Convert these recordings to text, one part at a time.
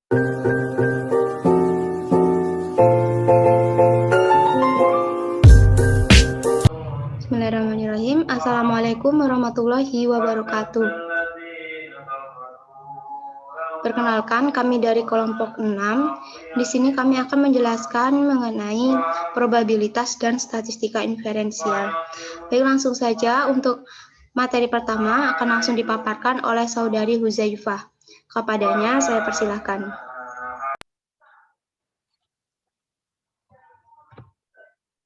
Bismillahirrahmanirrahim. Assalamualaikum warahmatullahi wabarakatuh. Perkenalkan, kami dari kelompok 6. Di sini kami akan menjelaskan mengenai probabilitas dan statistika inferensial. Baik, langsung saja untuk materi pertama akan langsung dipaparkan oleh Saudari Huzaifah. Kepadanya saya persilahkan.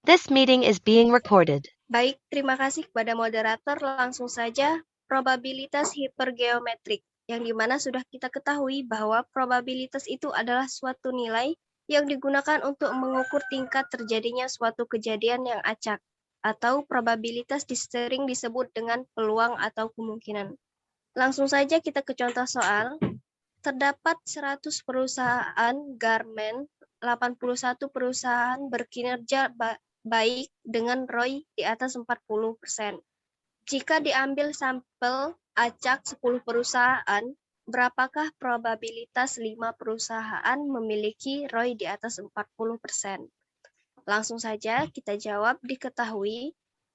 This meeting is being recorded. Baik, terima kasih kepada moderator. Langsung saja, probabilitas hipergeometrik, yang dimana sudah kita ketahui bahwa probabilitas itu adalah suatu nilai yang digunakan untuk mengukur tingkat terjadinya suatu kejadian yang acak, atau probabilitas sering disebut dengan peluang atau kemungkinan. Langsung saja kita ke contoh soal. Terdapat 100 perusahaan garmen, 81 perusahaan berkinerja baik dengan ROI di atas 40%. Jika diambil sampel acak 10 perusahaan, berapakah probabilitas 5 perusahaan memiliki ROI di atas 40%? Langsung saja kita jawab. Diketahui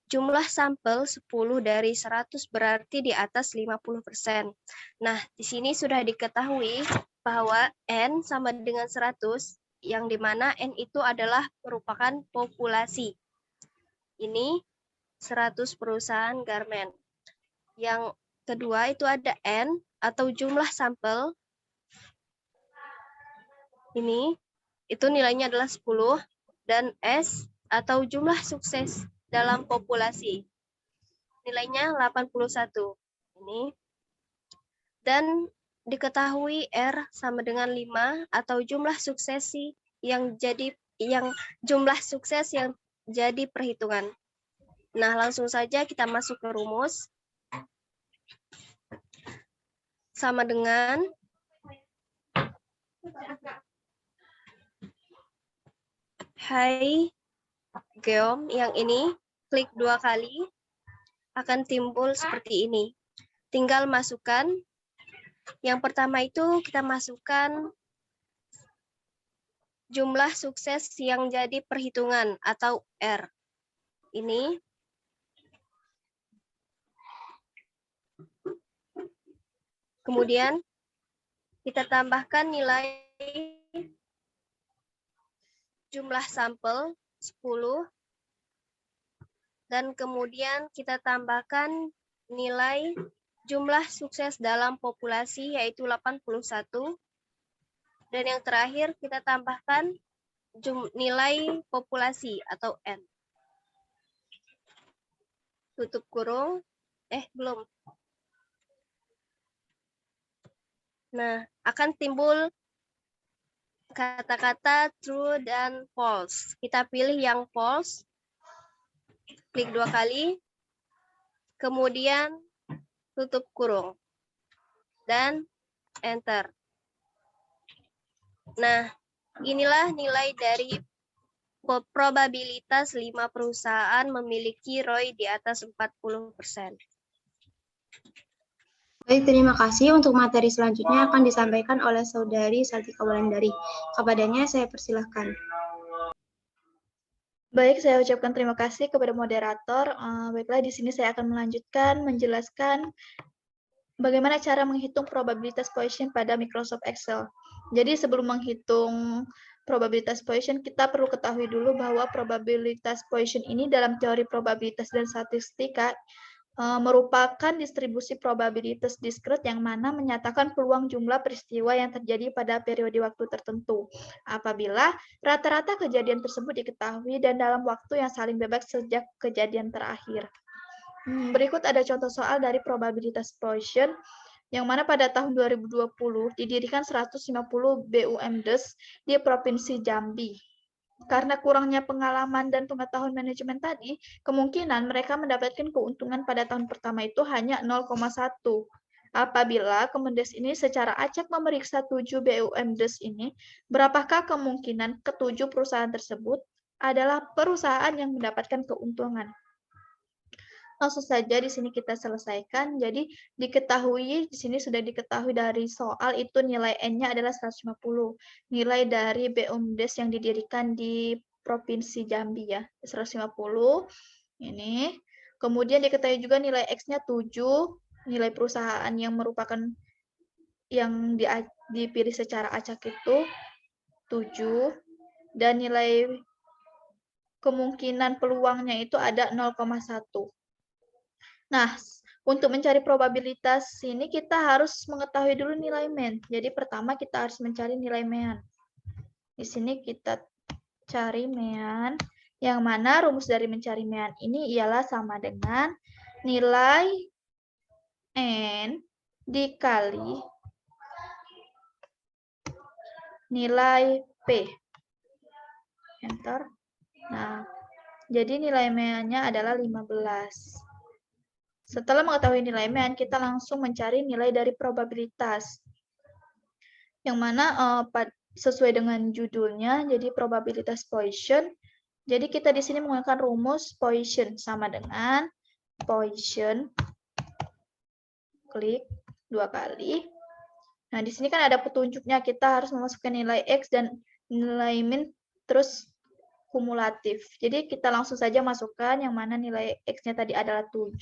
jumlah sampel 10 dari 100 berarti di atas 50%. Nah, di sini sudah diketahui bahwa N sama dengan 100, yang dimana N itu adalah merupakan populasi. Ini 100 perusahaan garmen. Yang kedua itu ada N atau jumlah sampel. Ini, itu nilainya adalah 10. Dan S atau jumlah sukses dalam populasi. Nilainya 81. Ini. Dan diketahui R sama dengan 5 atau jumlah suksesi yang jumlah sukses yang jadi perhitungan. Nah, langsung saja kita masuk ke rumus. Sama dengan Hai Geom, yang ini klik 2 kali akan timbul seperti ini. Tinggal masukkan. Yang pertama itu kita masukkan jumlah sukses yang jadi perhitungan atau R. Ini. Kemudian kita tambahkan nilai jumlah sampel 10. Dan kemudian kita tambahkan nilai jumlah sukses dalam populasi yaitu 81. Dan yang terakhir kita tambahkan nilai populasi atau N. Tutup kurung. Belum. Nah, akan timbul kata-kata true dan false. Kita pilih yang false. Klik 2 kali. Kemudian tutup kurung. Dan enter. Nah, inilah nilai dari probabilitas 5 perusahaan memiliki ROI di atas 40%. Baik, terima kasih. Untuk materi selanjutnya akan disampaikan oleh Saudari Saltika Wulandari. Kepadanya saya persilahkan. Baik, saya ucapkan terima kasih kepada moderator. Baiklah, di sini saya akan melanjutkan menjelaskan bagaimana cara menghitung probabilitas Poisson pada Microsoft Excel. Jadi sebelum menghitung probabilitas Poisson, kita perlu ketahui dulu bahwa probabilitas Poisson ini dalam teori probabilitas dan statistika merupakan distribusi probabilitas diskret yang mana menyatakan peluang jumlah peristiwa yang terjadi pada periode waktu tertentu. Apabila rata-rata kejadian tersebut diketahui dan dalam waktu yang saling bebas sejak kejadian terakhir. Berikut ada contoh soal dari probabilitas Poisson, yang mana pada tahun 2020 didirikan 150 BUMDes di Provinsi Jambi. Karena kurangnya pengalaman dan pengetahuan manajemen tadi, kemungkinan mereka mendapatkan keuntungan pada tahun pertama itu hanya 0,1. Apabila Kemendes ini secara acak memeriksa 7 BUMDes ini, berapakah kemungkinan ke-7 perusahaan tersebut adalah perusahaan yang mendapatkan keuntungan? langsung saja di sini kita selesaikan. Jadi diketahui, di sini sudah diketahui dari soal itu nilai N-nya adalah 150. Nilai dari BUMDes yang didirikan di Provinsi Jambi ya, 150. Ini. Kemudian diketahui juga nilai X-nya 7, nilai perusahaan yang merupakan yang dipilih secara acak itu 7, dan nilai kemungkinan peluangnya itu ada 0,1. Nah, untuk mencari probabilitas ini kita harus mengetahui dulu nilai mean. Jadi pertama kita harus mencari nilai mean. Di sini kita cari mean, yang mana rumus dari mencari mean ini ialah sama dengan nilai N dikali nilai P. Enter. Nah, jadi nilai mean-nya adalah 15. Setelah mengetahui nilai mean, kita langsung mencari nilai dari probabilitas. Yang mana sesuai dengan judulnya, jadi probabilitas Poisson. Jadi kita di sini menggunakan rumus Poisson sama dengan Poisson, klik 2 kali. Nah, di sini kan ada petunjuknya, kita harus memasukkan nilai X dan nilai min, terus kumulatif. Jadi kita langsung saja masukkan yang mana nilai X-nya tadi adalah 7.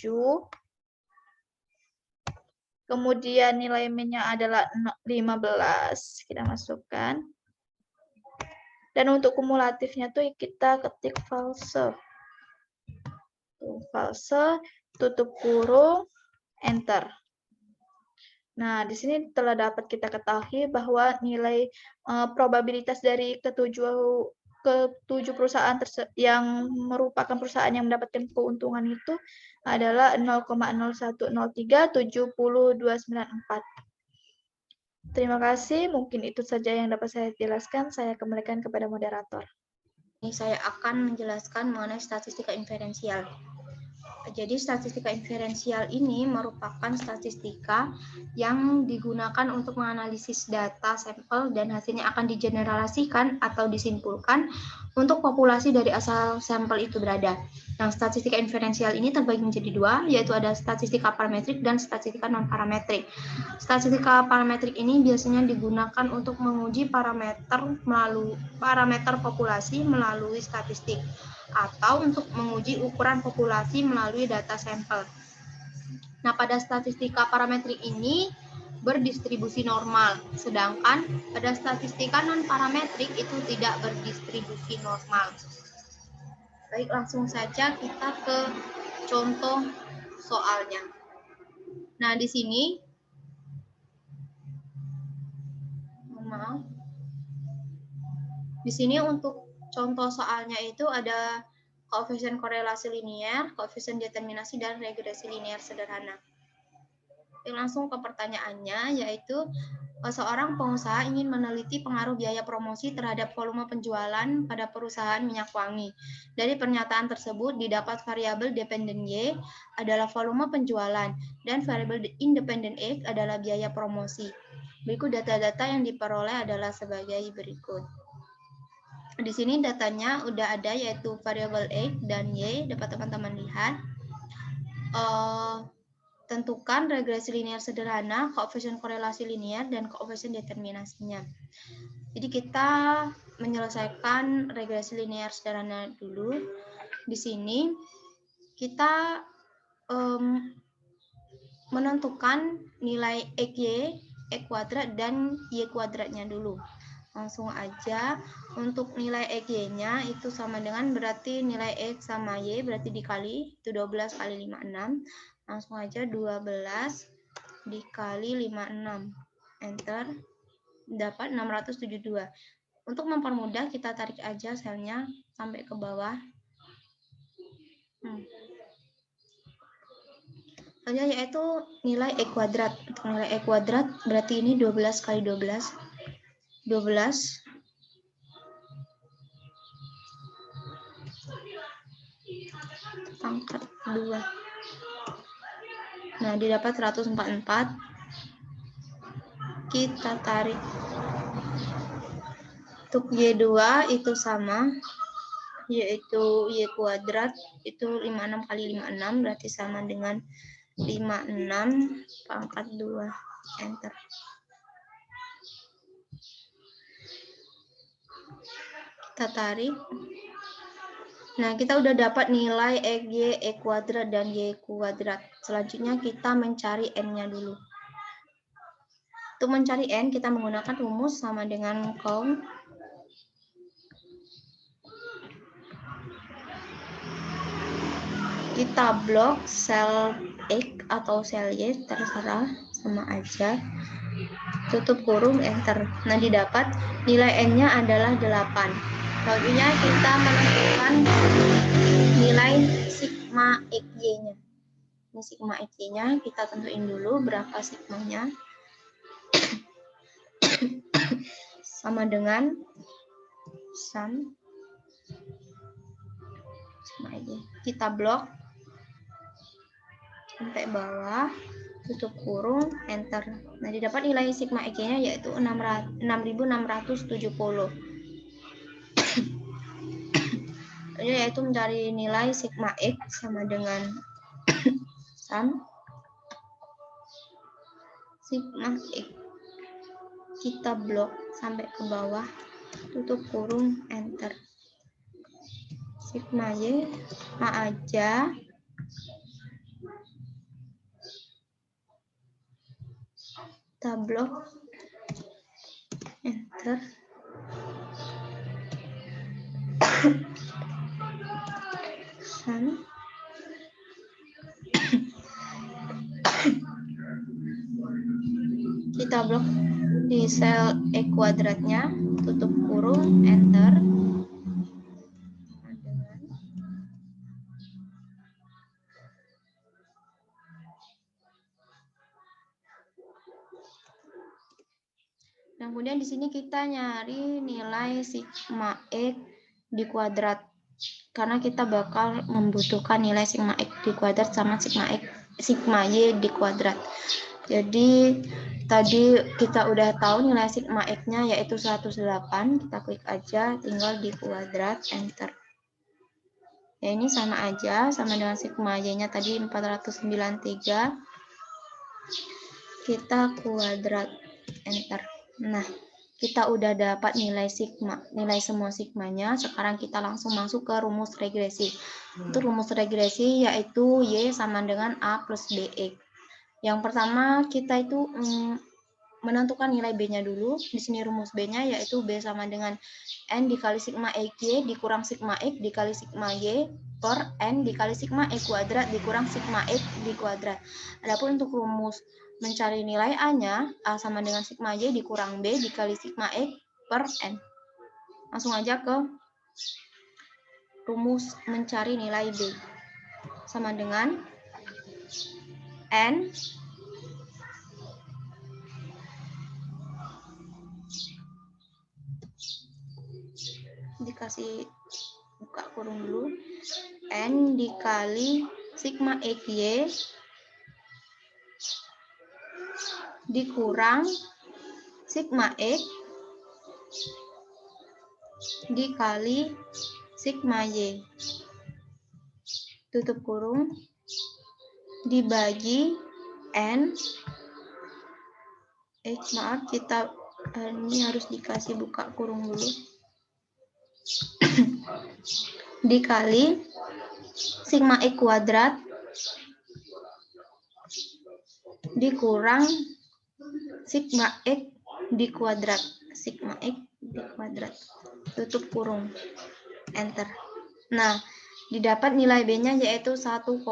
Kemudian nilai min-nya adalah 15. Kita masukkan. Dan untuk kumulatifnya tuh kita ketik false. False, tutup kurung, enter. Nah, di sini telah dapat kita ketahui bahwa nilai probabilitas dari ketujuh perusahaan yang merupakan perusahaan yang mendapatkan keuntungan itu adalah 0,01037294. Terima kasih, mungkin itu saja yang dapat saya jelaskan. Saya kembalikan kepada moderator. Ini saya akan menjelaskan mengenai statistika inferensial. Jadi statistika inferensial ini merupakan statistika yang digunakan untuk menganalisis data sampel dan hasilnya akan digeneralisasikan atau disimpulkan untuk populasi dari asal sampel itu berada. Yang statistika inferensial ini terbagi menjadi dua, yaitu ada statistika parametrik dan statistika non-parametrik. Statistika parametrik ini biasanya digunakan untuk menguji parameter populasi melalui statistik, atau untuk menguji ukuran populasi melalui data sampel. Nah, pada statistika parametrik ini berdistribusi normal, sedangkan pada statistika non-parametrik itu tidak berdistribusi normal. Baik, langsung saja kita ke contoh soalnya. Nah, di sini, di sini untuk contoh soalnya itu ada koefisien korelasi linear, koefisien determinasi, dan regresi linear sederhana. Langsung ke pertanyaannya, yaitu seorang pengusaha ingin meneliti pengaruh biaya promosi terhadap volume penjualan pada perusahaan minyak wangi. Dari pernyataan tersebut didapat variabel dependen Y adalah volume penjualan dan variabel independen X adalah biaya promosi. Berikut data-data yang diperoleh adalah sebagai berikut. Di sini datanya udah ada, yaitu variabel X dan Y, dapat teman-teman lihat. Tentukan regresi linear sederhana, koefisien korelasi linear, dan koefisien determinasinya. Jadi kita menyelesaikan regresi linear sederhana dulu. Di sini kita menentukan nilai XY, X kuadrat, dan Y kuadratnya dulu. Langsung aja, untuk nilai XY-nya itu sama dengan, berarti nilai X sama Y berarti dikali, itu 12 kali 56. Langsung aja 12 dikali 56. Enter. Dapat 672. Untuk mempermudah, kita tarik aja selnya sampai ke bawah. Selanjutnya yaitu nilai X kuadrat. Untuk nilai X kuadrat berarti ini 12 kali 12. 12 pangkat 2. Nah, didapat 144. Kita tarik. Untuk Y2 itu sama yaitu Y kuadrat itu 56 kali 56 berarti sama dengan 56 pangkat 2. Enter. Kita tarik. Nah, kita udah dapat nilai XY, E kuadrat, dan Y kuadrat. Selanjutnya kita mencari N-nya dulu. Untuk mencari N, kita menggunakan rumus sama dengan count. Kita blok sel X atau sel Y, terserah, sama aja. Tutup kurung, enter. Nah, didapat nilai N-nya adalah 8. Selanjutnya kita menentukan nilai sigma XY-nya. Ini sigma XY-nya, kita tentuin dulu berapa sigmanya. Sama dengan sum sigma XY. Kita blok sampai bawah, tutup kurung, enter. Nah, didapat nilai sigma XY-nya yaitu 6670. Yaitu mencari nilai sigma X sama dengan sum sigma X. Kita blok sampai ke bawah, tutup kurung, enter. Sigma Y sama aja. Kita blok, enter. Sum kita blok di sel E kuadratnya, tutup kurung, enter. Nah, kemudian di sini kita nyari nilai sigma X di kuadrat. Karena kita bakal membutuhkan nilai sigma X di kuadrat sama sigma Y di kuadrat. Jadi tadi kita udah tahu nilai sigma X-nya yaitu 108. Kita klik aja, tinggal di kuadrat, enter. Ya, ini sama aja, sama dengan sigma Y-nya tadi 493. Kita kuadrat, enter. Nah, kita udah dapat nilai sigma, nilai semua sigmanya. Sekarang kita langsung masuk ke rumus regresi. Untuk rumus regresi yaitu Y sama dengan A plus BX. Yang pertama kita itu menentukan nilai B-nya dulu. Di sini rumus B-nya yaitu B sama dengan N dikali sigma XY dikurang sigma X dikali sigma Y per N dikali sigma E kuadrat dikurang sigma X di kuadrat. Adapun untuk rumus mencari nilai A-nya, A sama dengan sigma Y dikurang B dikali sigma X per N. Langsung aja ke rumus mencari nilai B. Sama dengan N dikasih buka kurung dulu, N dikali sigma XY dikurang sigma X dikali sigma Y, tutup kurung, dibagi N, maaf, kita ini harus dikasih buka kurung dulu, dikali sigma X kuadrat dikurang sigma X di kuadrat, sigma X di kuadrat, tutup kurung, enter. Nah, didapat nilai B-nya yaitu 1,45.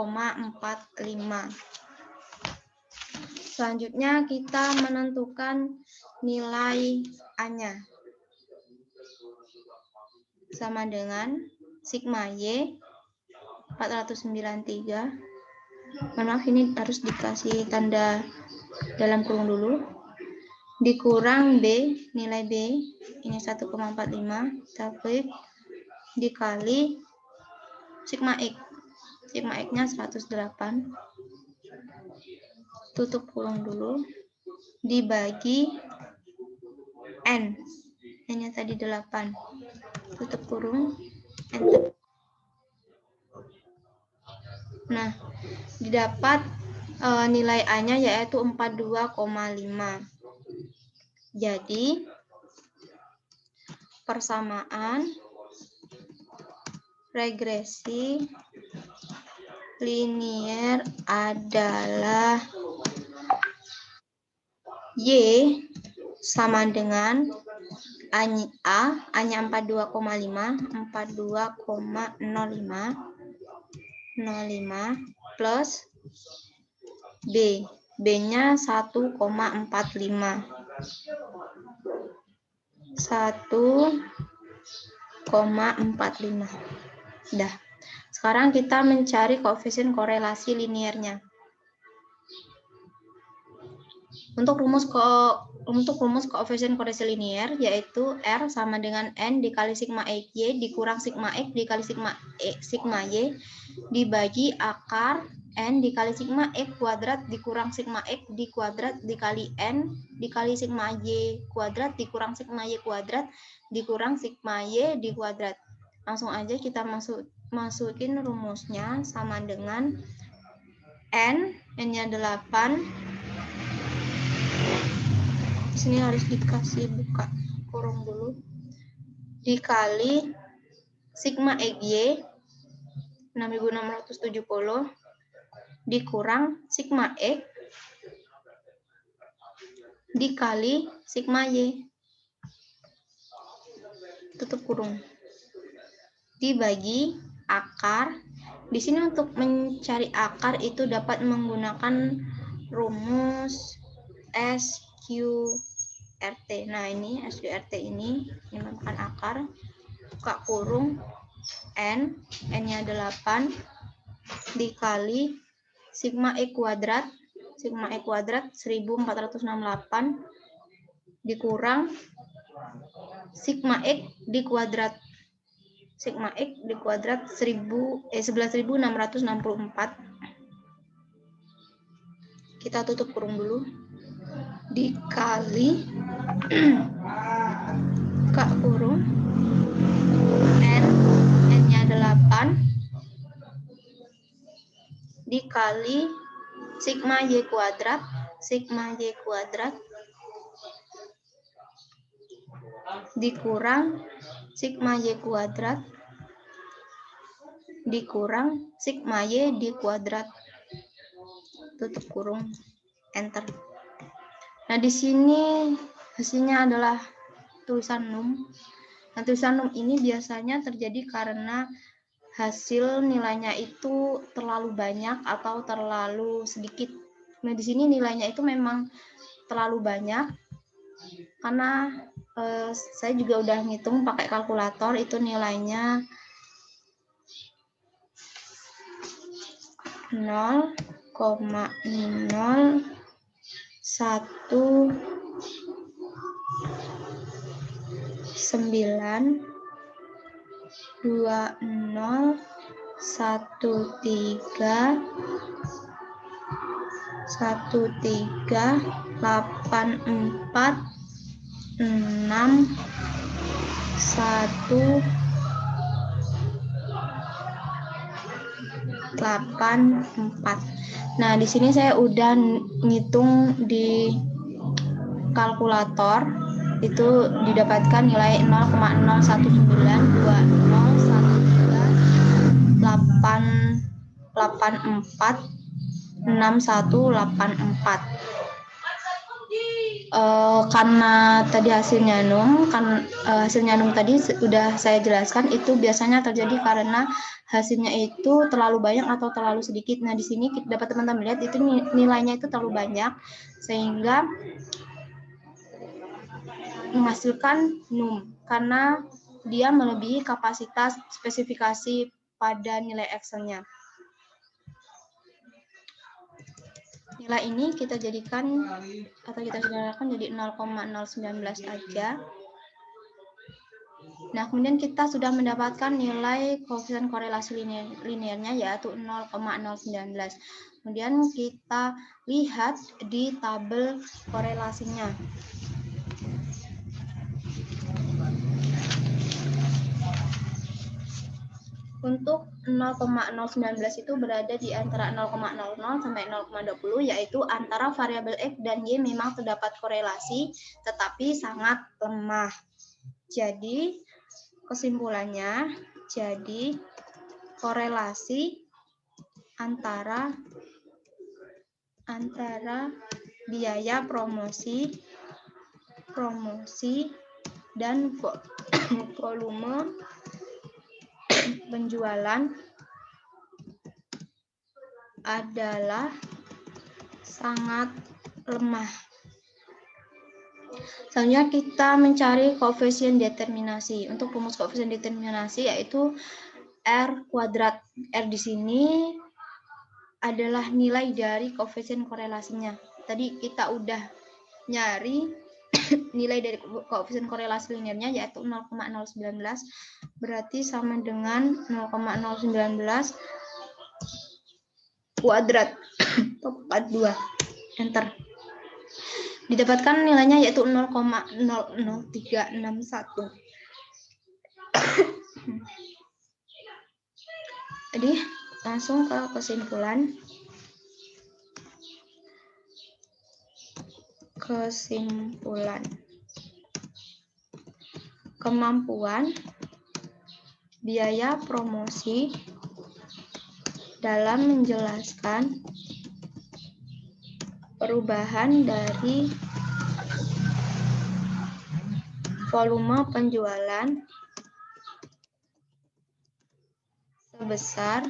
Selanjutnya kita menentukan nilai A-nya. Sama dengan sigma Y 493. Maaf, ini harus dikasih tanda dalam kurung dulu. Dikurang B, nilai B ini 1,45, kita klik, dikali sigma X. Sigma X-nya 108. Tutup kurung dulu. Dibagi N. N-nya tadi 8. Tutup kurung, Enter. Nah, didapat nilai A-nya yaitu 42,5. Jadi, persamaan regresi linier adalah Y sama dengan A-nya 42,5, 42,05 plus B-nya 1,45. 1,45. Udah. Sekarang kita mencari koefisien korelasi liniernya. Untuk rumus koefisien korelasi linier yaitu R sama dengan N dikali sigma Y dikurang sigma X dikali sigma Y dibagi akar N dikali sigma X kuadrat dikurang sigma X di kuadrat dikali N dikali sigma Y kuadrat dikurang sigma Y kuadrat dikurang sigma Y di kuadrat. Langsung aja kita masukin rumusnya sama dengan N-nya 8. Di sini harus dikasih buka kurung dulu. Dikali sigma XY 6670 dikurang sigma X dikali sigma Y. Tutup kurung. Dibagi akar. Di sini untuk mencari akar itu dapat menggunakan rumus SQRT. Nah, ini SQRT ini merupakan akar. Buka kurung N-nya 8 dikali sigma X kuadrat 1468 dikurang sigma X di kuadrat 11.664. Kita tutup kurung dulu. Dikali buka kurung N-nya 8 dikali sigma Y kuadrat dikurang sigma Y kuadrat dikurang sigma Y di kuadrat. Tutup kurung, enter. Nah, di sini hasilnya adalah tulisan num. Nah, tulisan num ini biasanya terjadi karena hasil nilainya itu terlalu banyak atau terlalu sedikit. Nah, di sini nilainya itu memang terlalu banyak karena saya juga udah ngitung pakai kalkulator, itu nilainya 0,01 9 20 13 84 6 184. Nah, di sini saya udah ngitung di kalkulator, itu didapatkan nilai 0,01918846184. Karena tadi hasilnya num, tadi sudah saya jelaskan, itu biasanya terjadi karena hasilnya itu terlalu banyak atau terlalu sedikit. Nah, di sini dapat teman-teman lihat itu nilainya itu terlalu banyak sehingga menghasilkan num karena dia melebihi kapasitas spesifikasi pada nilai Excel-nya. Nilai ini kita jadikan atau kita sederhanakan jadi 0,019 aja. Nah, kemudian kita sudah mendapatkan nilai koefisien korelasi liniernya yaitu 0,019. Kemudian kita lihat di tabel korelasinya. Untuk 0,019 itu berada di antara 0,00 sampai 0,20, yaitu antara variabel X dan Y memang terdapat korelasi, tetapi sangat lemah. Jadi, kesimpulannya, jadi korelasi antara biaya promosi dan volume penjualan adalah sangat lemah. Selanjutnya kita mencari koefisien determinasi. Untuk rumus koefisien determinasi yaitu R kuadrat. R di sini adalah nilai dari koefisien korelasinya. Tadi kita udah nyari nilai dari koefisien korelasi linearnya yaitu 0,019, berarti sama dengan 0,019 kuadrat 42. Enter. Didapatkan nilainya yaitu 0,00361. Jadi langsung ke kesimpulan. Kemampuan biaya promosi dalam menjelaskan perubahan dari volume penjualan sebesar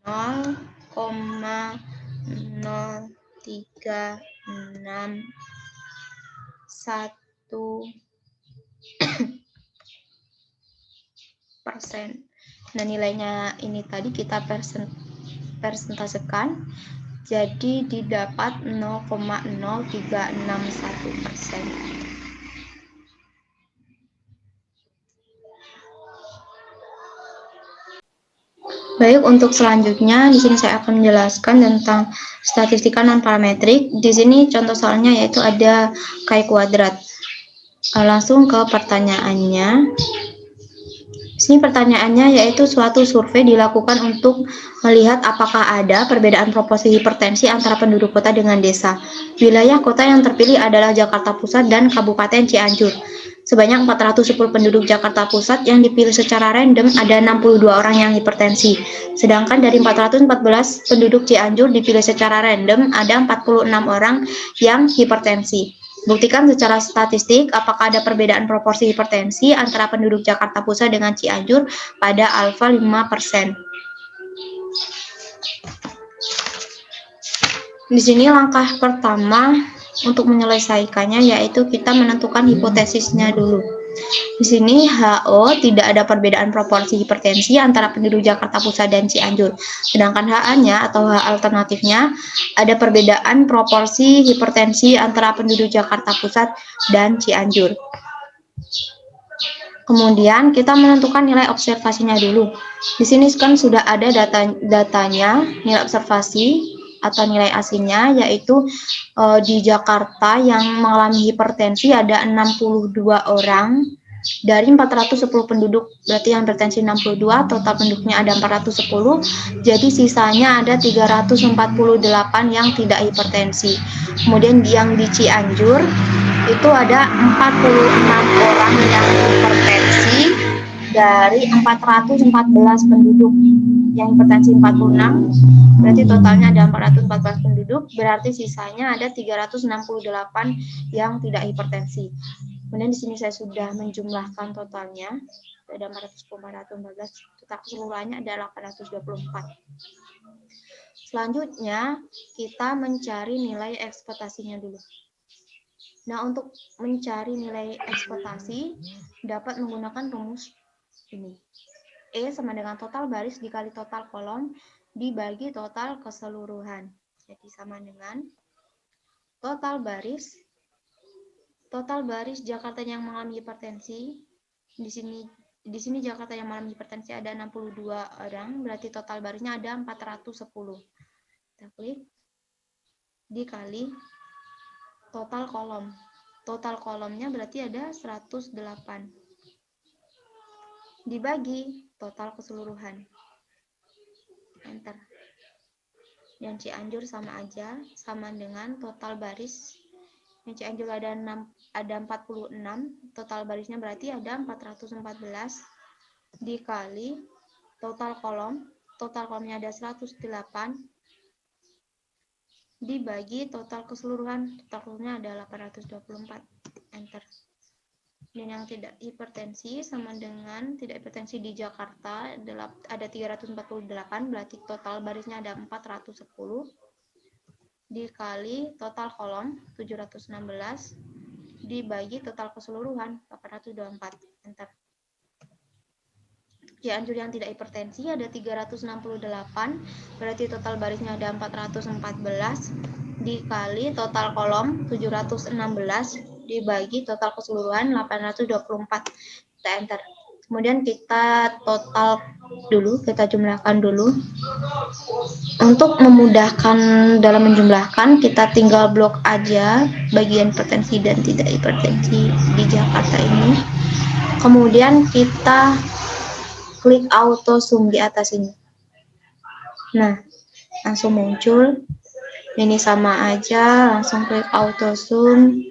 0,0361%. Nah, nilainya ini tadi kita persentasekan, jadi didapat 0,0361%. Baik, untuk selanjutnya di sini saya akan menjelaskan tentang statistika non parametrik. Di sini contoh soalnya yaitu ada Chi kuadrat. Langsung ke pertanyaannya. Di sini pertanyaannya yaitu suatu survei dilakukan untuk melihat apakah ada perbedaan proporsi hipertensi antara penduduk kota dengan desa. Wilayah kota yang terpilih adalah Jakarta Pusat dan Kabupaten Cianjur. Sebanyak 410 penduduk Jakarta Pusat yang dipilih secara random ada 62 orang yang hipertensi. Sedangkan dari 414 penduduk Cianjur dipilih secara random ada 46 orang yang hipertensi. Buktikan secara statistik apakah ada perbedaan proporsi hipertensi antara penduduk Jakarta Pusat dengan Cianjur pada alfa 5%. Di sini langkah pertama untuk menyelesaikannya yaitu kita menentukan hipotesisnya dulu. Di sini HO tidak ada perbedaan proporsi hipertensi antara penduduk Jakarta Pusat dan Cianjur. Sedangkan HA-nya atau H alternatifnya ada perbedaan proporsi hipertensi antara penduduk Jakarta Pusat dan Cianjur. Kemudian kita menentukan nilai observasinya dulu. Di sini kan sudah ada datanya, nilai observasi atau nilai aslinya, yaitu di Jakarta yang mengalami hipertensi ada 62 orang dari 410 penduduk, berarti yang hipertensi 62, total penduduknya ada 410, jadi sisanya ada 348 yang tidak hipertensi. Kemudian yang di Cianjur itu ada 46 orang yang hipertensi dari 414 penduduk, yang hipertensi 46, berarti totalnya ada 414 penduduk, berarti sisanya ada 368 yang tidak hipertensi. Kemudian di sini saya sudah menjumlahkan totalnya, ada 414, total keseluruhannya ada 824. Selanjutnya kita mencari nilai ekspektasinya dulu. Nah, untuk mencari nilai ekspektasi dapat menggunakan rumus ini. E sama dengan total baris dikali total kolom dibagi total keseluruhan. Jadi sama dengan total baris Jakarta yang mengalami hipertensi. Di sini Jakarta yang mengalami hipertensi ada 62 orang, berarti total barisnya ada 410. Kita klik dikali total kolom. Total kolomnya berarti ada 108. dibagi total keseluruhan. Enter. Dan Cianjur sama aja, sama dengan total baris. Yang Cianjur ada 46, total barisnya berarti ada 414 dikali total kolomnya ada 108 dibagi total keseluruhannya ada 824. Enter. Dan yang tidak hipertensi sama dengan tidak hipertensi di Jakarta ada 348, berarti total barisnya ada 410 dikali total kolom 716 dibagi total keseluruhan 824. Enter. Cianjur yang tidak hipertensi ada 368, berarti total barisnya ada 414 dikali total kolom 716 dibagi total keseluruhan 824. Kita enter. Kemudian kita total dulu, kita jumlahkan dulu. Untuk memudahkan dalam menjumlahkan, kita tinggal blok aja bagian hipertensi dan tidak hipertensi di Jakarta ini. Kemudian kita klik auto sum di atas ini. Nah, langsung muncul. Ini sama aja, langsung klik auto sum.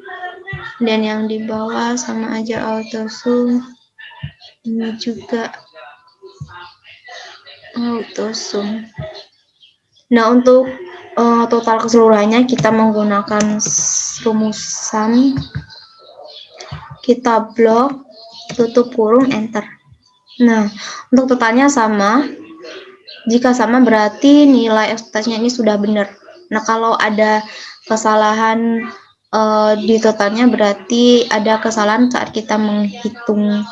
Dan yang di bawah sama aja auto sum. Ini juga auto sum. Nah, untuk total keseluruhannya kita menggunakan rumusan. Kita blok, tutup kurung, enter. Nah, untuk totalnya sama. Jika sama berarti nilai ekspektasinya ini sudah benar. Nah, kalau ada kesalahan di totalnya berarti ada kesalahan saat kita menghitung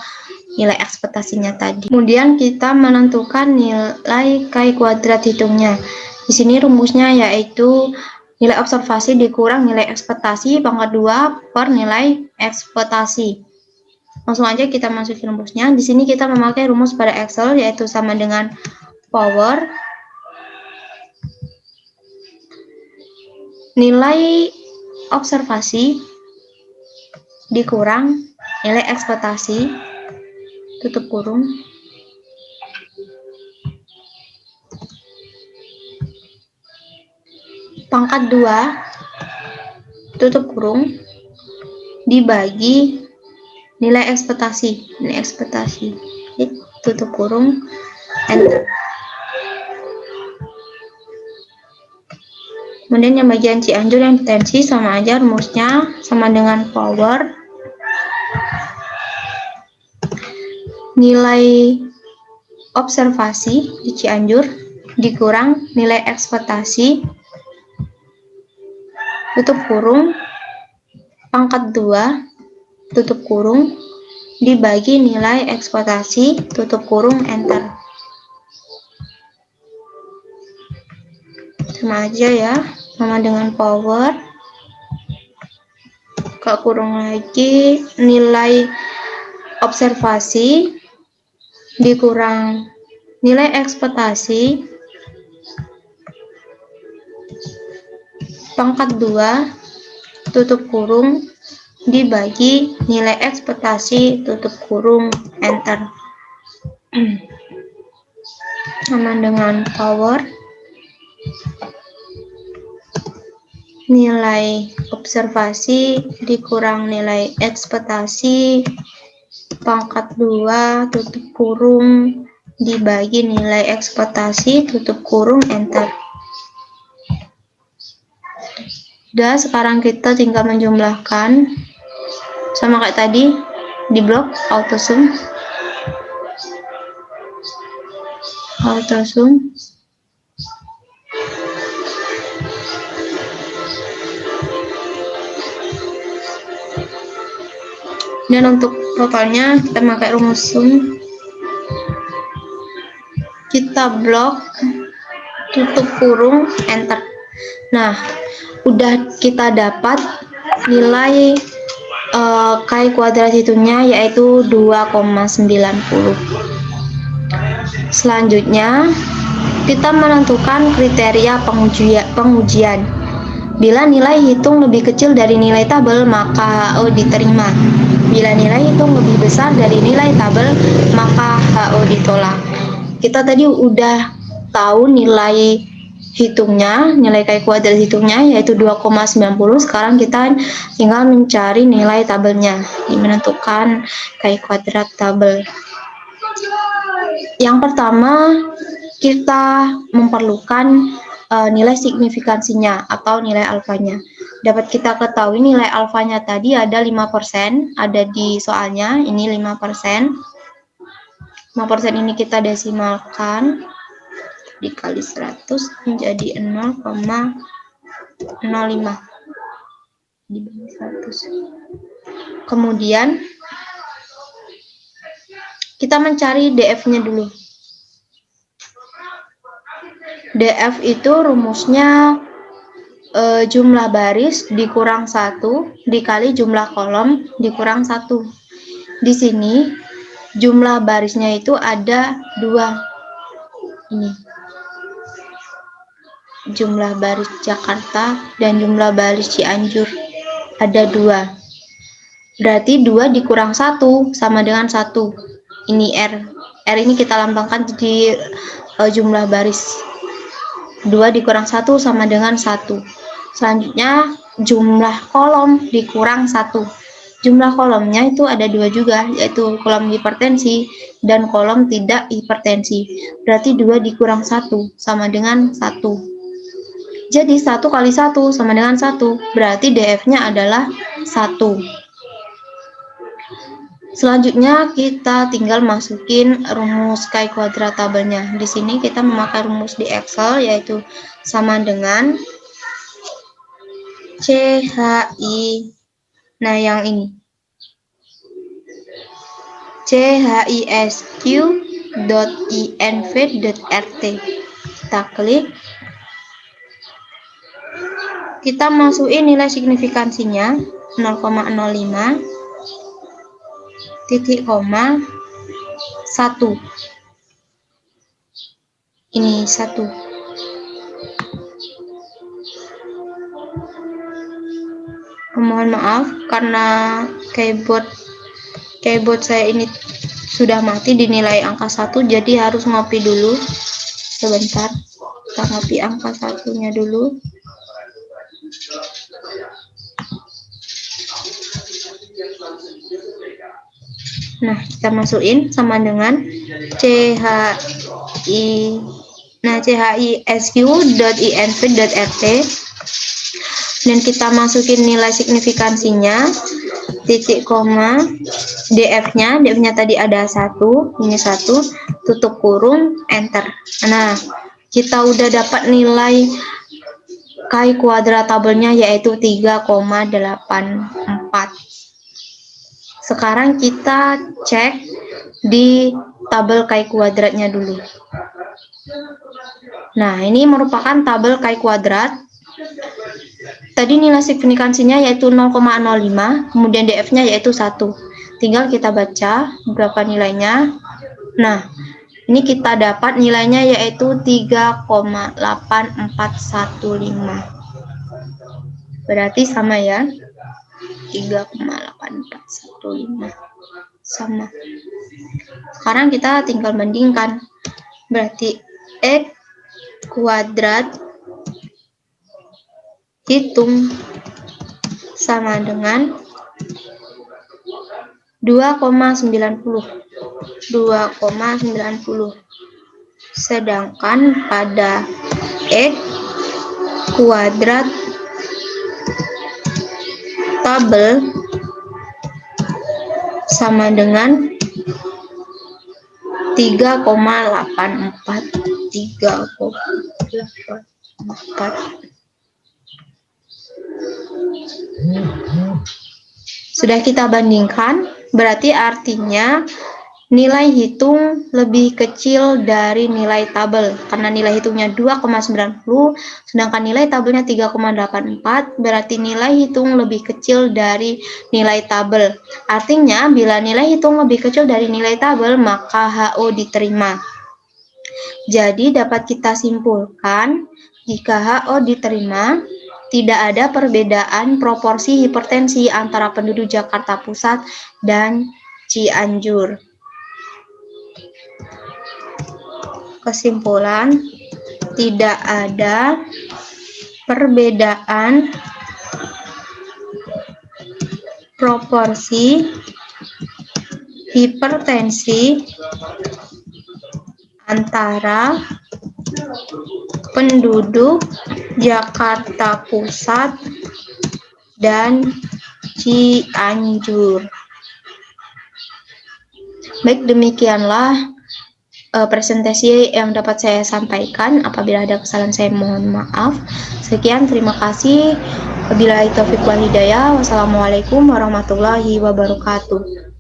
nilai ekspektasinya tadi. Kemudian kita menentukan nilai Chi kuadrat hitungnya. Di sini rumusnya yaitu nilai observasi dikurang nilai ekspektasi pangkat 2 per nilai ekspektasi. Langsung aja kita masukin rumusnya. Di sini kita memakai rumus pada Excel yaitu sama dengan power nilai observasi dikurang nilai ekspektasi tutup kurung pangkat 2 tutup kurung dibagi nilai ekspektasi tutup kurung, enter. Kemudian yang bagian Cianjur yang hipertensi sama aja rumusnya sama dengan power nilai observasi di Cianjur dikurang nilai ekspektasi tutup kurung pangkat 2 tutup kurung dibagi nilai ekspektasi tutup kurung, enter. Sama aja ya, sama dengan power ke kurung lagi nilai observasi dikurang nilai ekspektasi pangkat 2 tutup kurung dibagi nilai ekspektasi tutup kurung, enter. Sama dengan power nilai observasi dikurang nilai ekspektasi pangkat 2 tutup kurung dibagi nilai ekspektasi tutup kurung, enter. Udah, sekarang kita tinggal menjumlahkan sama kayak tadi di blok auto sum. Dan untuk totalnya kita pakai rumus sum. Kita blok tutup kurung, enter. Nah, udah kita dapat nilai Chi kuadrat hitungnya yaitu 2,90. Selanjutnya kita menentukan kriteria pengujian. Bila nilai hitung lebih kecil dari nilai tabel maka HO diterima. Bila nilai hitung lebih besar dari nilai tabel, maka HO ditolak. Kita tadi udah tahu nilai hitungnya, nilai Chi kuadrat hitungnya yaitu 2,90. Sekarang kita tinggal mencari nilai tabelnya, menentukan Chi kuadrat tabel. Yang pertama, kita memerlukan nilai signifikansinya atau nilai alfanya. Dapat kita ketahui nilai alfanya tadi ada 5%, ada di soalnya, ini 5%. 5% ini kita desimalkan, dikali 100 menjadi 0,05 dibagi 100. Kemudian kita mencari DF-nya dulu. DF itu rumusnya jumlah baris dikurang 1 dikali jumlah kolom dikurang 1. Di sini jumlah barisnya itu ada 2. Ini. Jumlah baris Jakarta dan jumlah baris Cianjur ada 2. Berarti 2 dikurang 1 sama dengan 1. Ini R. R ini kita lambangkan di jumlah baris. 2 dikurang 1 sama dengan 1. Selanjutnya jumlah kolom dikurang 1. Jumlah kolomnya itu ada 2 juga, yaitu kolom hipertensi dan kolom tidak hipertensi. Berarti 2 dikurang 1 sama dengan 1. Jadi 1 kali 1 sama dengan 1. Berarti DF-nya adalah 1. Selanjutnya kita tinggal masukin rumus Chi kuadrat tabelnya. Di sini kita memakai rumus di Excel yaitu sama dengan CHI. Nah, yang ini. CHISQ.INV.RT. Kita klik. Kita masukin nilai signifikansinya 0,05. Titik koma 1. Ini 1. Mohon maaf karena keyboard saya ini sudah mati di nilai angka 1, jadi harus ngopi dulu. Sebentar, kita ngopi angka 1-nya dulu. Nah, kita masukin sama dengan CHISQ.INV.RT dan kita masukin nilai signifikansinya titik koma DF-nya tadi ada 1, ini 1, tutup kurung, enter. Nah, kita udah dapat nilai Chi kuadrat tabelnya yaitu 3,84. Sekarang kita cek di tabel Chi kuadratnya dulu. Nah, ini merupakan tabel Chi kuadrat. Tadi nilai signifikansinya yaitu 0,05, kemudian DF-nya yaitu 1. Tinggal kita baca berapa nilainya. Nah, ini kita dapat nilainya yaitu 3,8415. Berarti sama ya. 3,8415 sama. Sekarang kita tinggal bandingkan. Berarti X kuadrat hitung sama dengan 2,90. Sedangkan pada X kuadrat tabel sama dengan 3,84. Sudah kita bandingkan, berarti artinya nilai hitung lebih kecil dari nilai tabel. Karena nilai hitungnya 2,90, sedangkan nilai tabelnya 3,84, berarti nilai hitung lebih kecil dari nilai tabel. Artinya, bila nilai hitung lebih kecil dari nilai tabel, maka HO diterima. Jadi, dapat kita simpulkan, jika HO diterima, tidak ada perbedaan proporsi hipertensi antara penduduk Jakarta Pusat dan Cianjur. Kesimpulan, tidak ada perbedaan proporsi hipertensi antara penduduk Jakarta Pusat dan Cianjur. Baik, demikianlah presentasi yang dapat saya sampaikan. Apabila ada kesalahan saya mohon maaf. Sekian, terima kasih. Wabillahi taufiq wal hidayah. Wassalamualaikum warahmatullahi wabarakatuh.